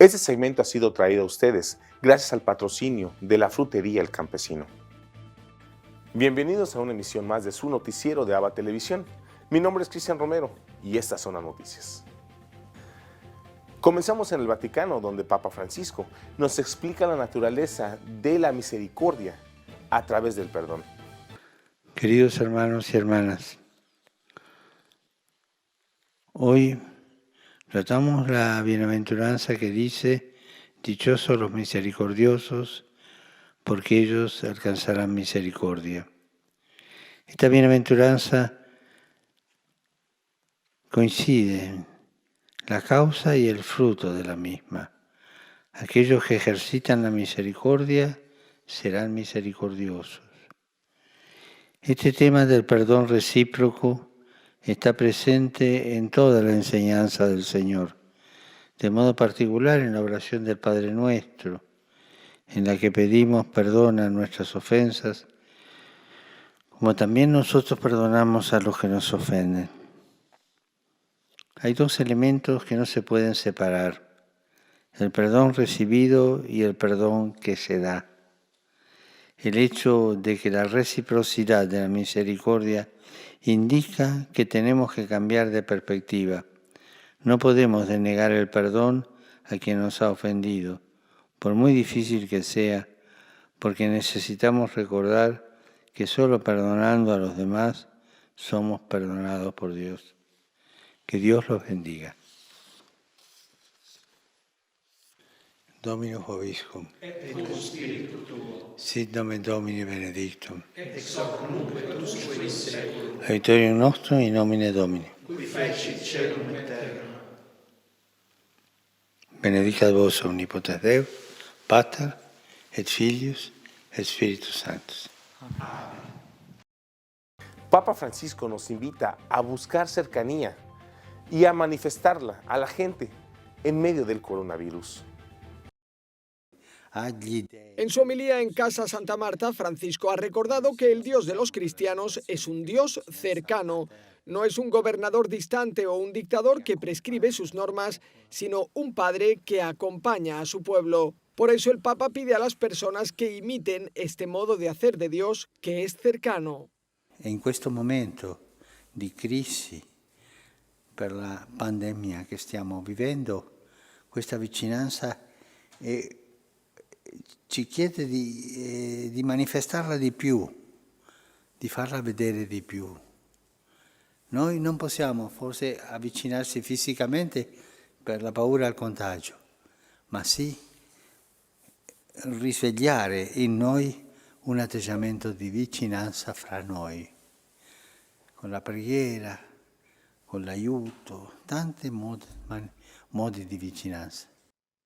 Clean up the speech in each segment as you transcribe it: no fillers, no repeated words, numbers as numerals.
Este segmento ha sido traído a ustedes gracias al patrocinio de la Frutería El Campesino. Bienvenidos a una emisión más de su noticiero de ABA Televisión. Mi nombre es Cristian Romero y estas son las noticias. Comenzamos en el Vaticano, donde Papa Francisco nos explica la naturaleza de la misericordia a través del perdón. Queridos hermanos y hermanas, hoy tratamos la bienaventuranza que dice: dichosos los misericordiosos, porque ellos alcanzarán misericordia. Esta bienaventuranza coincide la causa y el fruto de la misma. Aquellos que ejercitan la misericordia serán misericordiosos. Este tema del perdón recíproco está presente en toda la enseñanza del Señor, de modo particular en la oración del Padre Nuestro, en la que pedimos perdón a nuestras ofensas, como también nosotros perdonamos a los que nos ofenden. Hay dos elementos que no se pueden separar: el perdón recibido y el perdón que se da. El hecho de que la reciprocidad de la misericordia indica que tenemos que cambiar de perspectiva. No podemos denegar el perdón a quien nos ha ofendido, por muy difícil que sea, porque necesitamos recordar que solo perdonando a los demás somos perdonados por Dios. Que Dios los bendiga. Dominus vobiscum. Et cum spiritu tuo. Sit nomen Domini benedictum. Ex hoc nunc et usque in saeculum. Aiutorium nostrum in nomine Domini. Qui fecit caelum et terra. Benedicat vos omnipotens Deus, Pater, et Filius, et Spiritus Sanctus. Papa Francisco nos invita a buscar cercanía y a manifestarla a la gente en medio del coronavirus. En su homilía en Casa Santa Marta, Francisco ha recordado que el Dios de los cristianos es un Dios cercano. No es un gobernador distante o un dictador que prescribe sus normas, sino un padre que acompaña a su pueblo. Por eso el Papa pide a las personas que imiten este modo de hacer de Dios, que es cercano. In questo momento di crisi per la pandemia che stiamo vivendo, questa vicinanza ci chiede di manifestarla di più, di farla vedere di più. Noi non possiamo forse avvicinarsi fisicamente per la paura al contagio, ma sì risvegliare in noi un atteggiamento di vicinanza fra noi, con la preghiera, con l'aiuto, tanti modi di vicinanza.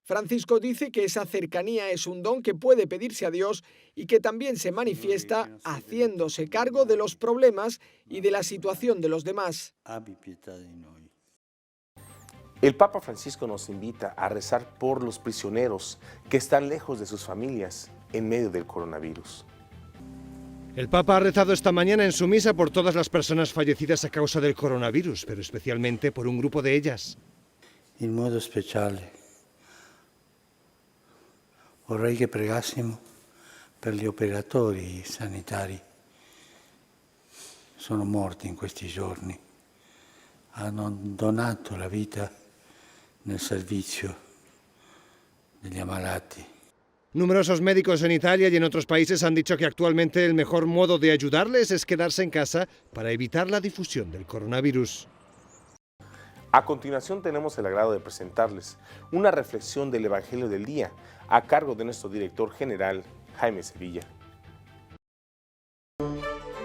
Francisco dice que esa cercanía es un don que puede pedirse a Dios y que también se manifiesta haciéndose cargo de los problemas y de la situación de los demás. Abbi pietà di noi. El Papa Francisco nos invita a rezar por los prisioneros que están lejos de sus familias en medio del coronavirus. El Papa ha rezado esta mañana en su misa por todas las personas fallecidas a causa del coronavirus, pero especialmente por un grupo de ellas. In modo speciale vorrei che pregassimo per gli operatori sanitari. Sono morti in questi giorni, hanno donato la vita nel servizio degli ammalati. Numerosos médicos en Italia y en otros países han dicho que actualmente el mejor modo de ayudarles es quedarse en casa para evitar la difusión del coronavirus. A continuación tenemos el agrado de presentarles una reflexión del Evangelio del Día a cargo de nuestro director general, Jaime Sevilla.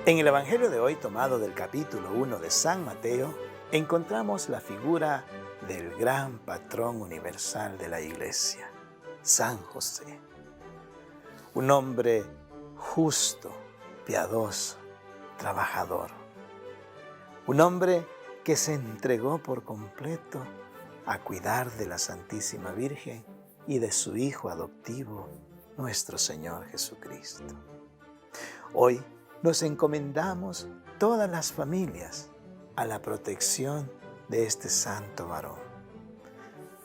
En el Evangelio de hoy, tomado del capítulo 1 de San Mateo, encontramos la figura del gran patrón universal de la Iglesia, San José. Un hombre justo, piadoso, trabajador. Un hombre que se entregó por completo a cuidar de la Santísima Virgen y de su Hijo adoptivo, nuestro Señor Jesucristo. Hoy nos encomendamos todas las familias a la protección de este santo varón.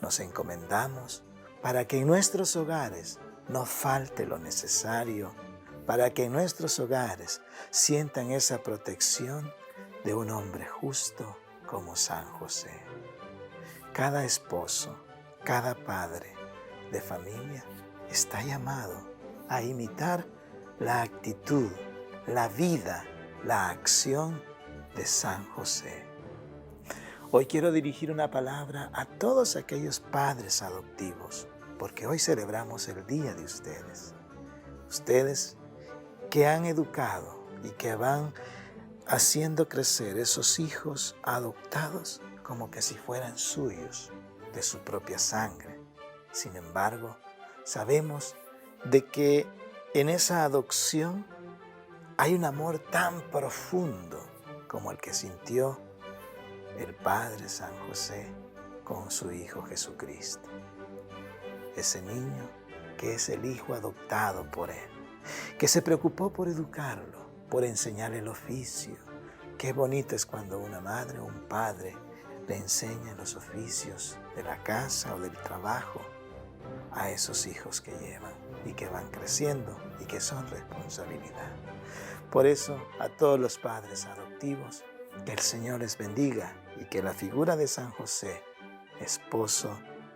Nos encomendamos para que en nuestros hogares no falte lo necesario, para que en nuestros hogares sientan esa protección de un hombre justo como San José. Cada esposo, cada padre de familia está llamado a imitar la actitud, la vida, la acción de San José. Hoy quiero dirigir una palabra a todos aquellos padres adoptivos, porque hoy celebramos el día de ustedes. Ustedes que han educado y que van haciendo crecer esos hijos adoptados como que si fueran suyos, de su propia sangre. Sin embargo, sabemos de que en esa adopción hay un amor tan profundo como el que sintió el Padre San José con su Hijo Jesucristo. Ese niño que es el hijo adoptado por él, que se preocupó por educarlo, por enseñarle el oficio. Qué bonito es cuando una madre o un padre le enseña los oficios de la casa o del trabajo a esos hijos que llevan y que van creciendo y que son responsabilidad. Por eso, a todos los padres adoptivos, que el Señor les bendiga y que la figura de San José, esposo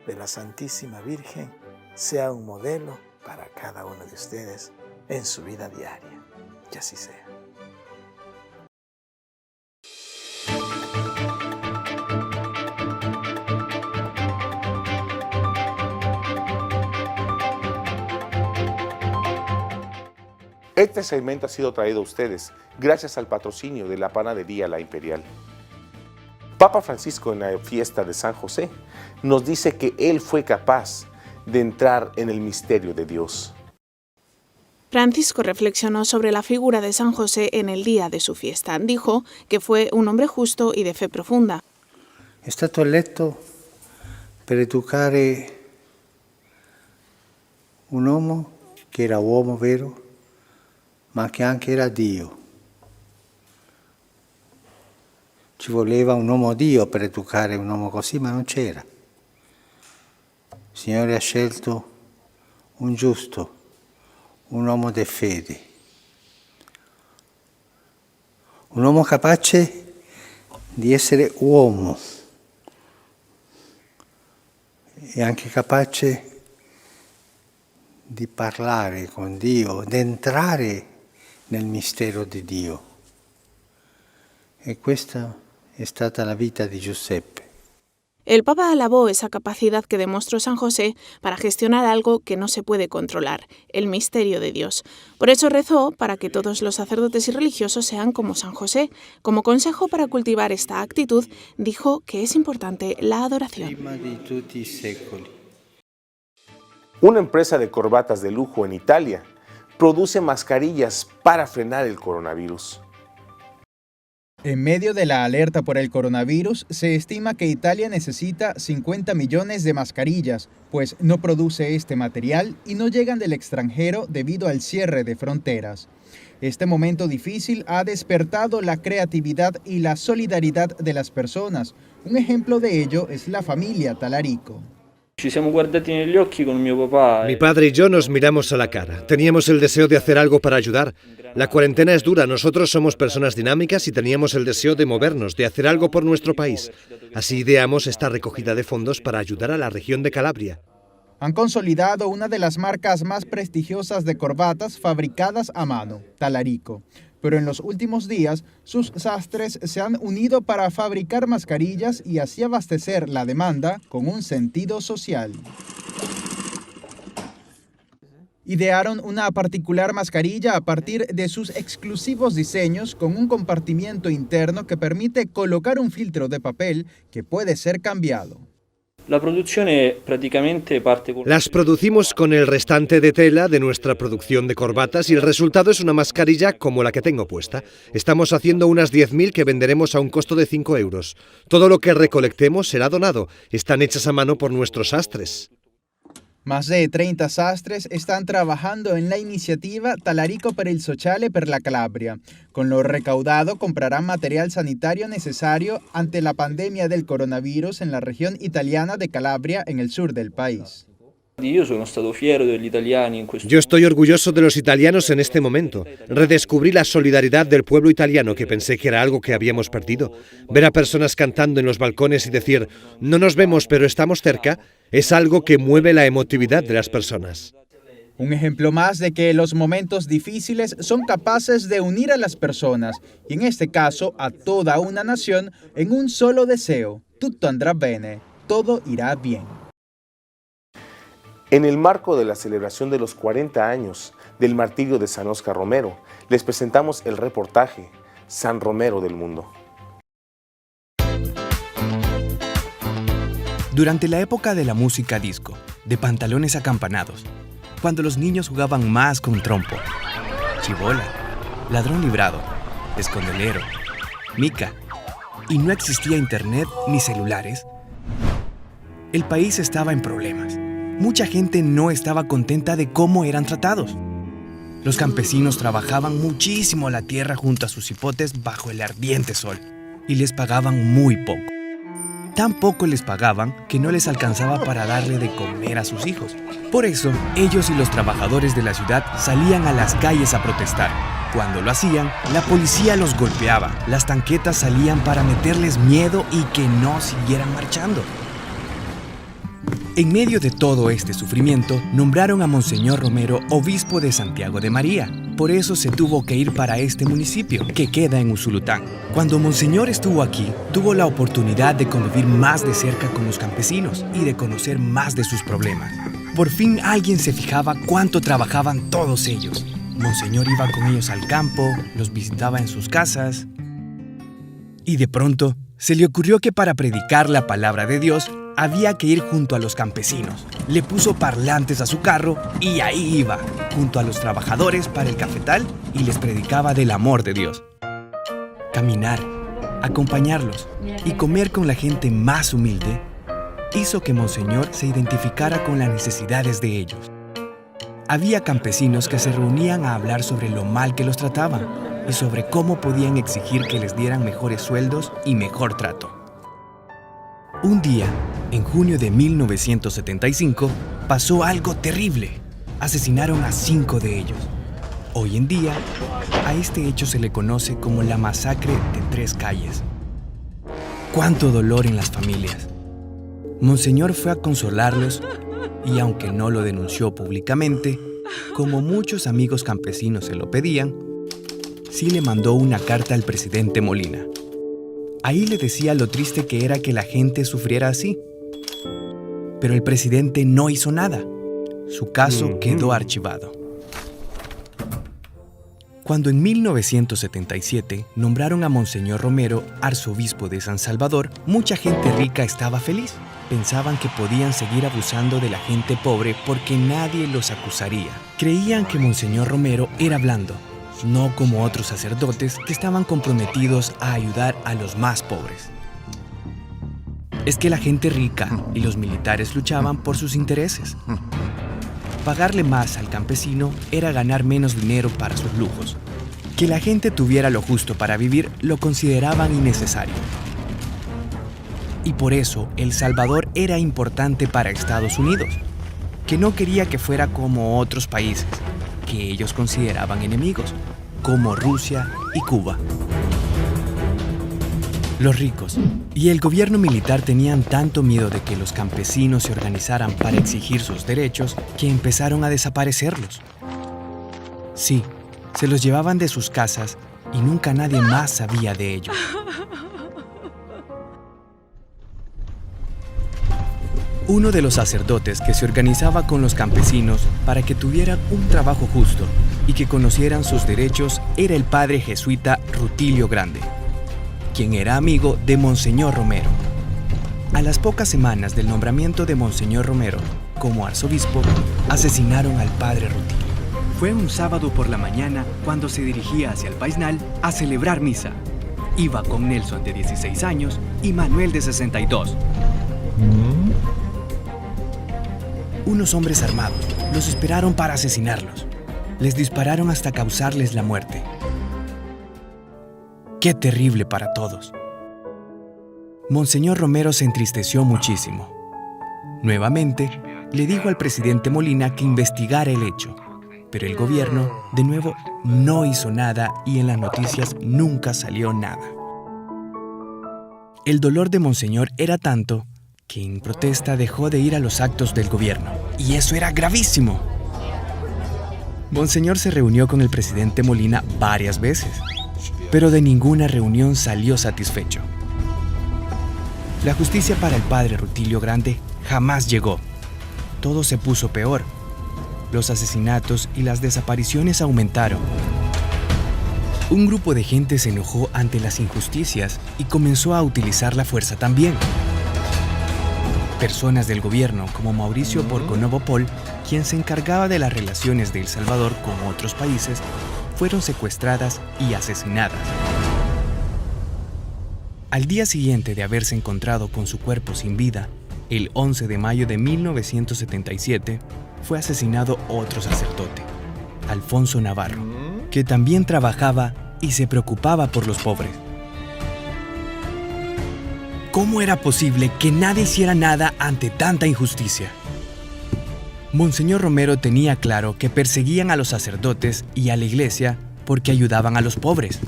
de la Santísima Virgen, sea un modelo para cada uno de ustedes en su vida diaria. Que así sea. Este segmento ha sido traído a ustedes gracias al patrocinio de la panadería La Imperial. Papa Francisco, en la fiesta de San José, nos dice que él fue capaz de entrar en el misterio de Dios. Francisco reflexionó sobre la figura de San José en el día de su fiesta. Dijo que fue un hombre justo y de fe profunda. È stato eletto per educare un uomo che era uomo vero, ma che anche era Dio. Ci voleva un uomo Dio per educare un uomo così, ma non c'era. Il Signore ha scelto un giusto, un uomo di fede, un uomo capace di essere uomo e anche capace di parlare con Dio, di entrare nel mistero di Dio. E questa è stata la vita di Giuseppe. El Papa alabó esa capacidad que demostró San José para gestionar algo que no se puede controlar, el misterio de Dios. Por eso rezó para que todos los sacerdotes y religiosos sean como San José. Como consejo para cultivar esta actitud, dijo que es importante la adoración. Prima di tutti i secoli. Una empresa de corbatas de lujo en Italia produce mascarillas para frenar el coronavirus. En medio de la alerta por el coronavirus, se estima que Italia necesita 50 millones de mascarillas, pues no produce este material y no llegan del extranjero debido al cierre de fronteras. Este momento difícil ha despertado la creatividad y la solidaridad de las personas. Un ejemplo de ello es la familia Talarico. Mi padre y yo nos miramos a la cara. Teníamos el deseo de hacer algo para ayudar. La cuarentena es dura, nosotros somos personas dinámicas y teníamos el deseo de movernos, de hacer algo por nuestro país. Así ideamos esta recogida de fondos para ayudar a la región de Calabria. Han consolidado una de las marcas más prestigiosas de corbatas fabricadas a mano, Talarico. Pero en los últimos días, sus sastres se han unido para fabricar mascarillas y así abastecer la demanda con un sentido social. Idearon una particular mascarilla a partir de sus exclusivos diseños con un compartimiento interno que permite colocar un filtro de papel que puede ser cambiado. Las producimos con el restante de tela de nuestra producción de corbatas y el resultado es una mascarilla como la que tengo puesta. Estamos haciendo unas 10.000 que venderemos a un costo de 5 euros. Todo lo que recolectemos será donado. Están hechas a mano por nuestros sastres. Más de 30 sastres están trabajando en la iniciativa Talarico per il Sociale per la Calabria. Con lo recaudado comprarán material sanitario necesario ante la pandemia del coronavirus en la región italiana de Calabria, en el sur del país. Yo estoy orgulloso de los italianos en este momento. Redescubrí la solidaridad del pueblo italiano, que pensé que era algo que habíamos perdido. Ver a personas cantando en los balcones y decir, no nos vemos pero estamos cerca, es algo que mueve la emotividad de las personas. Un ejemplo más de que los momentos difíciles son capaces de unir a las personas, y en este caso a toda una nación, en un solo deseo. Tutto andrà bene, todo irá bien. En el marco de la celebración de los 40 años del martirio de San Óscar Romero, les presentamos el reportaje San Romero del Mundo. Durante la época de la música disco, de pantalones acampanados, cuando los niños jugaban más con trompo, chibola, ladrón librado, escondelero, mica, y no existía internet ni celulares, el país estaba en problemas. Mucha gente no estaba contenta de cómo eran tratados. Los campesinos trabajaban muchísimo la tierra junto a sus cipotes bajo el ardiente sol y les pagaban muy poco. Tan poco les pagaban que no les alcanzaba para darle de comer a sus hijos. Por eso, ellos y los trabajadores de la ciudad salían a las calles a protestar. Cuando lo hacían, la policía los golpeaba. Las tanquetas salían para meterles miedo y que no siguieran marchando. En medio de todo este sufrimiento, nombraron a Monseñor Romero obispo de Santiago de María. Por eso se tuvo que ir para este municipio, que queda en Usulután. Cuando Monseñor estuvo aquí, tuvo la oportunidad de convivir más de cerca con los campesinos y de conocer más de sus problemas. Por fin alguien se fijaba cuánto trabajaban todos ellos. Monseñor iba con ellos al campo, los visitaba en sus casas. Y de pronto, se le ocurrió que para predicar la palabra de Dios, había que ir junto a los campesinos. Le puso parlantes a su carro y ahí iba, junto a los trabajadores para el cafetal, y les predicaba del amor de Dios. Caminar, acompañarlos y comer con la gente más humilde hizo que Monseñor se identificara con las necesidades de ellos. Había campesinos que se reunían a hablar sobre lo mal que los trataban y sobre cómo podían exigir que les dieran mejores sueldos y mejor trato. Un día, en junio de 1975, pasó algo terrible. Asesinaron a 5 de ellos. Hoy en día, a este hecho se le conoce como la masacre de 3 calles. ¡Cuánto dolor en las familias! Monseñor fue a consolarlos y, aunque no lo denunció públicamente, como muchos amigos campesinos se lo pedían, sí le mandó una carta al presidente Molina. Ahí le decía lo triste que era que la gente sufriera así. Pero el presidente no hizo nada. Su caso quedó archivado. Cuando en 1977 nombraron a Monseñor Romero arzobispo de San Salvador, mucha gente rica estaba feliz. Pensaban que podían seguir abusando de la gente pobre porque nadie los acusaría. Creían que Monseñor Romero era blando, no como otros sacerdotes que estaban comprometidos a ayudar a los más pobres. Es que la gente rica y los militares luchaban por sus intereses. Pagarle más al campesino era ganar menos dinero para sus lujos. Que la gente tuviera lo justo para vivir lo consideraban innecesario. Y por eso El Salvador era importante para Estados Unidos, que no quería que fuera como otros países que ellos consideraban enemigos, como Rusia y Cuba. Los ricos y el gobierno militar tenían tanto miedo de que los campesinos se organizaran para exigir sus derechos que empezaron a desaparecerlos. Sí, se los llevaban de sus casas y nunca nadie más sabía de ellos. Uno de los sacerdotes que se organizaba con los campesinos para que tuvieran un trabajo justo y que conocieran sus derechos era el padre jesuita Rutilio Grande, quien era amigo de Monseñor Romero. A las pocas semanas del nombramiento de Monseñor Romero como arzobispo, asesinaron al padre Rutilio. Fue un sábado por la mañana cuando se dirigía hacia el Paisnal a celebrar misa. Iba con Nelson de 16 años y Manuel de 62. Unos hombres armados los esperaron para asesinarlos. Les dispararon hasta causarles la muerte. ¡Qué terrible para todos! Monseñor Romero se entristeció muchísimo. Nuevamente, le dijo al presidente Molina que investigara el hecho. Pero el gobierno, de nuevo, no hizo nada y en las noticias nunca salió nada. El dolor de Monseñor era tanto que en protesta dejó de ir a los actos del gobierno. Y eso era gravísimo. Monseñor se reunió con el presidente Molina varias veces, pero de ninguna reunión salió satisfecho. La justicia para el padre Rutilio Grande jamás llegó. Todo se puso peor. Los asesinatos y las desapariciones aumentaron. Un grupo de gente se enojó ante las injusticias y comenzó a utilizar la fuerza también. Personas del gobierno como Mauricio Porco-Novo Pol, quien se encargaba de las relaciones de El Salvador con otros países, fueron secuestradas y asesinadas. Al día siguiente de haberse encontrado con su cuerpo sin vida, el 11 de mayo de 1977, fue asesinado otro sacerdote, Alfonso Navarro, que también trabajaba y se preocupaba por los pobres. ¿Cómo era posible que nadie hiciera nada ante tanta injusticia? Monseñor Romero tenía claro que perseguían a los sacerdotes y a la iglesia porque ayudaban a los pobres.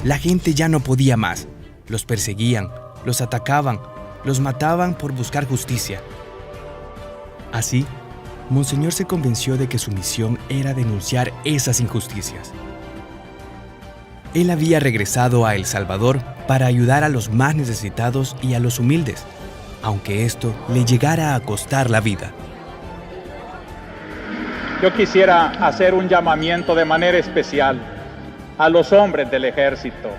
La gente ya no podía más. Los perseguían, los atacaban, los mataban por buscar justicia. Así, Monseñor se convenció de que su misión era denunciar esas injusticias. Él había regresado a El Salvador para ayudar a los más necesitados y a los humildes, aunque esto le llegara a costar la vida. Yo quisiera hacer un llamamiento de manera especial a los hombres del ejército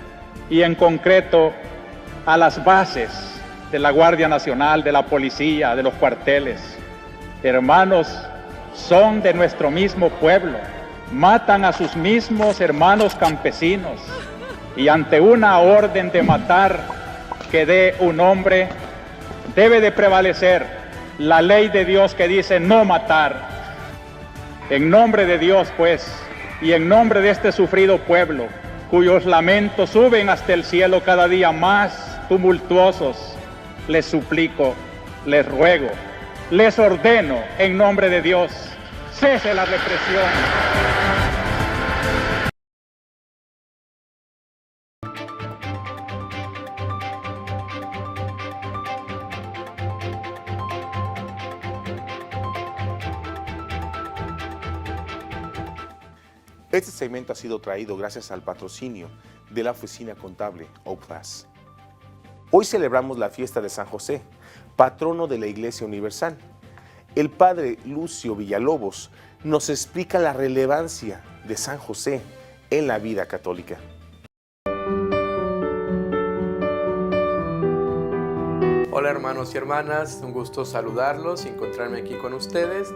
y en concreto a las bases de la Guardia Nacional, de la policía, de los cuarteles. Hermanos, son de nuestro mismo pueblo, matan a sus mismos hermanos campesinos y ante una orden de matar que dé un hombre, debe de prevalecer la ley de Dios que dice no matar. En nombre de Dios, pues, y en nombre de este sufrido pueblo, cuyos lamentos suben hasta el cielo cada día más tumultuosos, les suplico, les ruego, les ordeno en nombre de Dios, cese la represión. Este segmento ha sido traído gracias al patrocinio de la oficina contable OPAS. Hoy celebramos la fiesta de San José, patrono de la Iglesia Universal. El padre Lucio Villalobos nos explica la relevancia de San José en la vida católica. Hola hermanos y hermanas, un gusto saludarlos y encontrarme aquí con ustedes.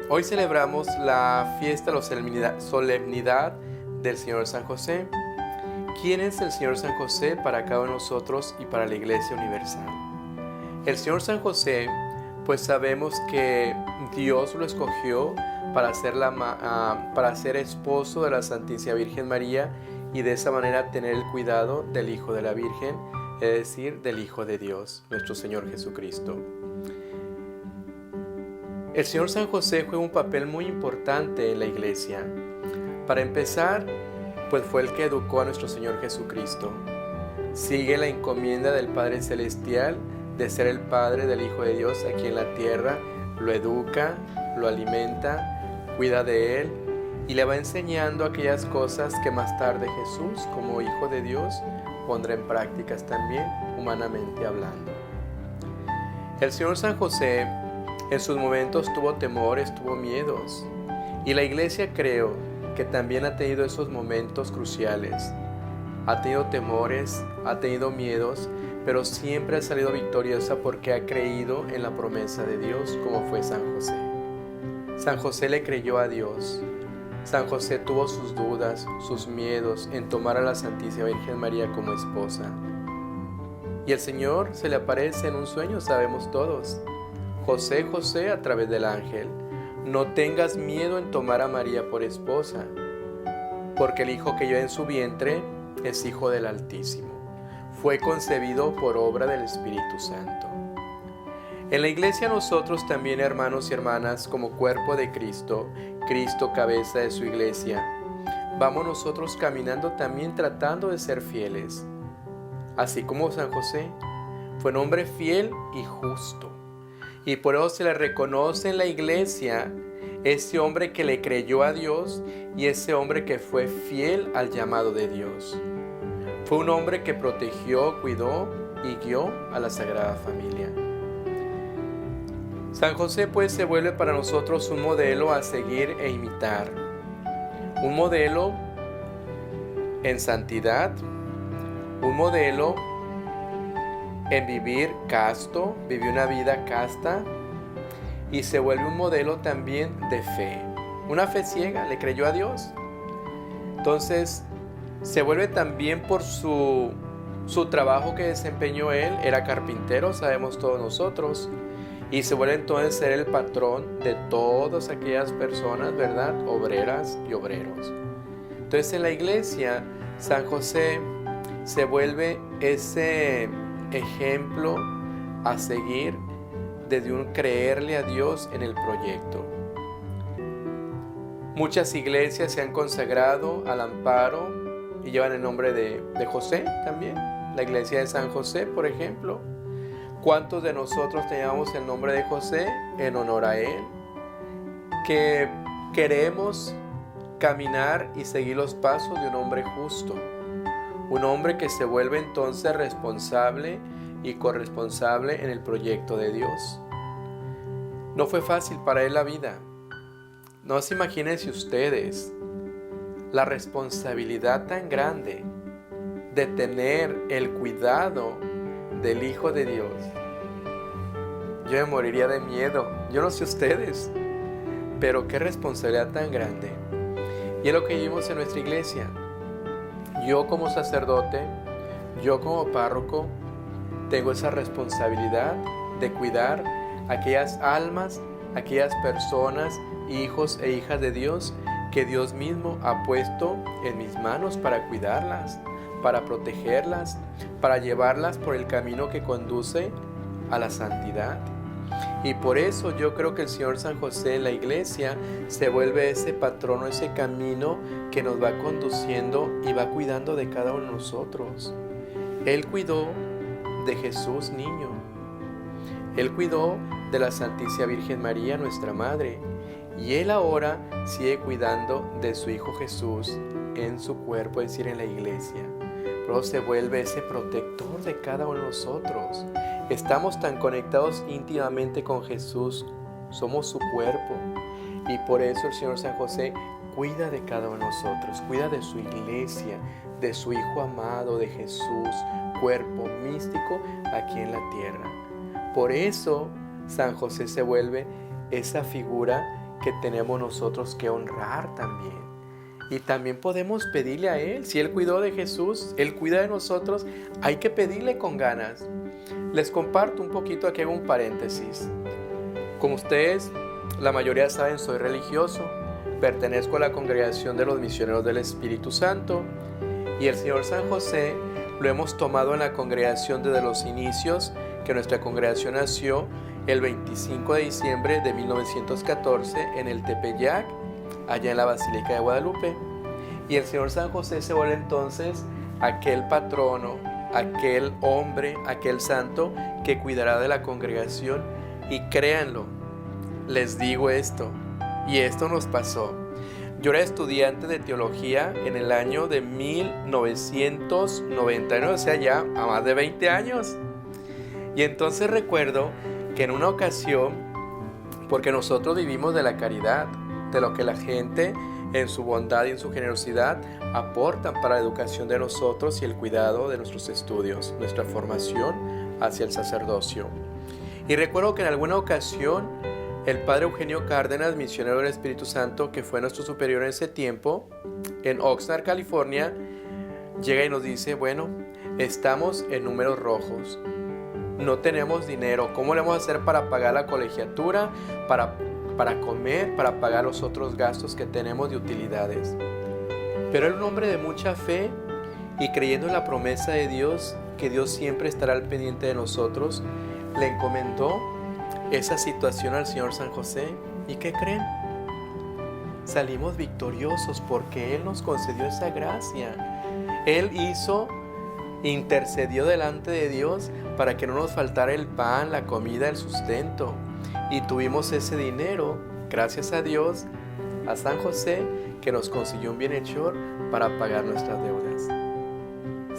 Hoy celebramos la fiesta, la solemnidad del Señor San José. ¿Quién es el Señor San José para cada uno de nosotros y para la Iglesia Universal? El Señor San José, pues sabemos que Dios lo escogió para ser esposo de la Santísima Virgen María y de esa manera tener el cuidado del Hijo de la Virgen, es decir, del Hijo de Dios, nuestro Señor Jesucristo. El Señor San José juega un papel muy importante en la Iglesia. Para empezar, pues fue el que educó a nuestro Señor Jesucristo. Sigue la encomienda del Padre Celestial de ser el Padre del Hijo de Dios aquí en la tierra. Lo educa, lo alimenta, cuida de Él y le va enseñando aquellas cosas que más tarde Jesús, como Hijo de Dios, pondrá en prácticas también, humanamente hablando. El Señor San José en sus momentos tuvo temores, tuvo miedos. Y la Iglesia creo que también ha tenido esos momentos cruciales. Ha tenido temores, ha tenido miedos, pero siempre ha salido victoriosa porque ha creído en la promesa de Dios, como fue San José. San José le creyó a Dios. San José tuvo sus dudas, sus miedos en tomar a la Santísima Virgen María como esposa. Y el Señor se le aparece en un sueño, sabemos todos. José, José, a través del ángel, no tengas miedo en tomar a María por esposa, porque el hijo que lleva en su vientre es hijo del Altísimo. Fue concebido por obra del Espíritu Santo. En la iglesia nosotros también, hermanos y hermanas, como cuerpo de Cristo, Cristo cabeza de su iglesia, vamos nosotros caminando también tratando de ser fieles. Así como San José fue un hombre fiel y justo. Y por eso se le reconoce en la iglesia ese hombre que le creyó a Dios y ese hombre que fue fiel al llamado de Dios. Fue un hombre que protegió, cuidó y guió a la Sagrada Familia. San José pues se vuelve para nosotros un modelo a seguir e imitar. Un modelo en santidad, un modelo en vivir casto, vivir una vida casta, y se vuelve un modelo también de fe. Una fe ciega, le creyó a Dios. Entonces se vuelve también por su trabajo que desempeñó él, era carpintero, sabemos todos nosotros, y se vuelve entonces ser el patrón de todas aquellas personas, ¿verdad?, obreras y obreros. Entonces en la iglesia San José se vuelve ese ejemplo a seguir desde un creerle a Dios en el proyecto. Muchas iglesias se han consagrado al amparo y llevan el nombre de José también. La iglesia de San José, por ejemplo. ¿Cuántos de nosotros teníamos el nombre de José en honor a él? Que queremos caminar y seguir los pasos de un hombre justo. Un hombre que se vuelve entonces responsable y corresponsable en el proyecto de Dios. No fue fácil para él la vida. No se imagínense ustedes la responsabilidad tan grande de tener el cuidado del Hijo de Dios. Yo me moriría de miedo. Yo no sé ustedes, pero qué responsabilidad tan grande. Y es lo que vivimos en nuestra iglesia. Yo como sacerdote, yo como párroco, tengo esa responsabilidad de cuidar aquellas almas, aquellas personas, hijos e hijas de Dios que Dios mismo ha puesto en mis manos para cuidarlas, para protegerlas, para llevarlas por el camino que conduce a la santidad. Y por eso yo creo que el Señor San José en la iglesia se vuelve ese patrono, ese camino que nos va conduciendo y va cuidando de cada uno de nosotros. Él cuidó de Jesús niño. Él cuidó de la Santísima Virgen María, nuestra Madre. Y Él ahora sigue cuidando de su Hijo Jesús en su cuerpo, es decir, en la iglesia. Pero se vuelve ese protector de cada uno de nosotros. Estamos tan conectados íntimamente con Jesús, somos su cuerpo. Y por eso el Señor San José cuida de cada uno de nosotros, cuida de su iglesia, de su Hijo amado, de Jesús, cuerpo místico aquí en la tierra. Por eso San José se vuelve esa figura que tenemos nosotros que honrar también. Y también podemos pedirle a Él, si Él cuidó de Jesús, Él cuida de nosotros, hay que pedirle con ganas. Les comparto un poquito, aquí hago un paréntesis. Como ustedes, la mayoría saben, soy religioso, pertenezco a la congregación de los misioneros del Espíritu Santo y el Señor San José lo hemos tomado en la congregación desde los inicios, que nuestra congregación nació el 25 de diciembre de 1914 en el Tepeyac, allá en la Basílica de Guadalupe. Y el Señor San José se vuelve entonces aquel patrono, aquel hombre, aquel santo que cuidará de la congregación. Y créanlo, les digo esto, y esto nos pasó. Yo era estudiante de teología en el año de 1999, o sea, ya a más de 20 años. Y entonces recuerdo que en una ocasión, porque nosotros vivimos de la caridad, de lo que la gente en su bondad y en su generosidad aportan para la educación de nosotros y el cuidado de nuestros estudios, nuestra formación hacia el sacerdocio. Y recuerdo que en alguna ocasión el padre Eugenio Cárdenas, misionero del Espíritu Santo, que fue nuestro superior en ese tiempo, en Oxnard, California, llega y nos dice, bueno, estamos en números rojos, no tenemos dinero, ¿cómo le vamos a hacer para pagar la colegiatura, para comer, para pagar los otros gastos que tenemos de utilidades? Pero era un hombre de mucha fe y creyendo en la promesa de Dios, que Dios siempre estará al pendiente de nosotros, le encomendó esa situación al Señor San José. ¿Y qué creen? Salimos victoriosos porque Él nos concedió esa gracia. Él intercedió delante de Dios para que no nos faltara el pan, la comida, el sustento. Y tuvimos ese dinero, gracias a Dios, a San José, que nos consiguió un bienhechor para pagar nuestras deudas.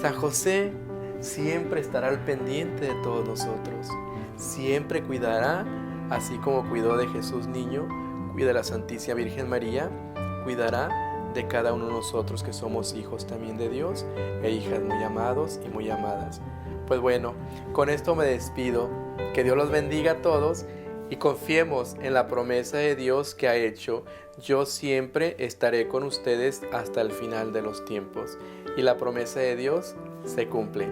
San José siempre estará al pendiente de todos nosotros. Siempre cuidará, así como cuidó de Jesús niño, cuida de la Santísima Virgen María, cuidará de cada uno de nosotros que somos hijos también de Dios e hijas muy amados y muy amadas. Pues bueno, con esto me despido. Que Dios los bendiga a todos y confiemos en la promesa de Dios que ha hecho. Yo siempre estaré con ustedes hasta el final de los tiempos. Y la promesa de Dios se cumple.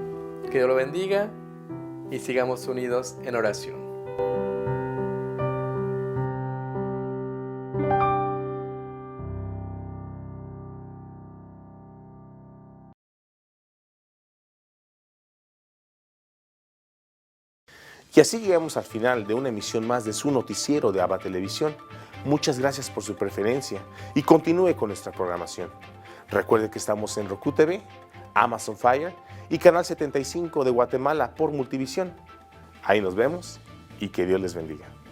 Que Dios lo bendiga y sigamos unidos en oración. Y así llegamos al final de una emisión más de su noticiero de ABA Televisión. Muchas gracias por su preferencia y continúe con nuestra programación. Recuerde que estamos en Roku TV, Amazon Fire y Canal 75 de Guatemala por Multivisión. Ahí nos vemos y que Dios les bendiga.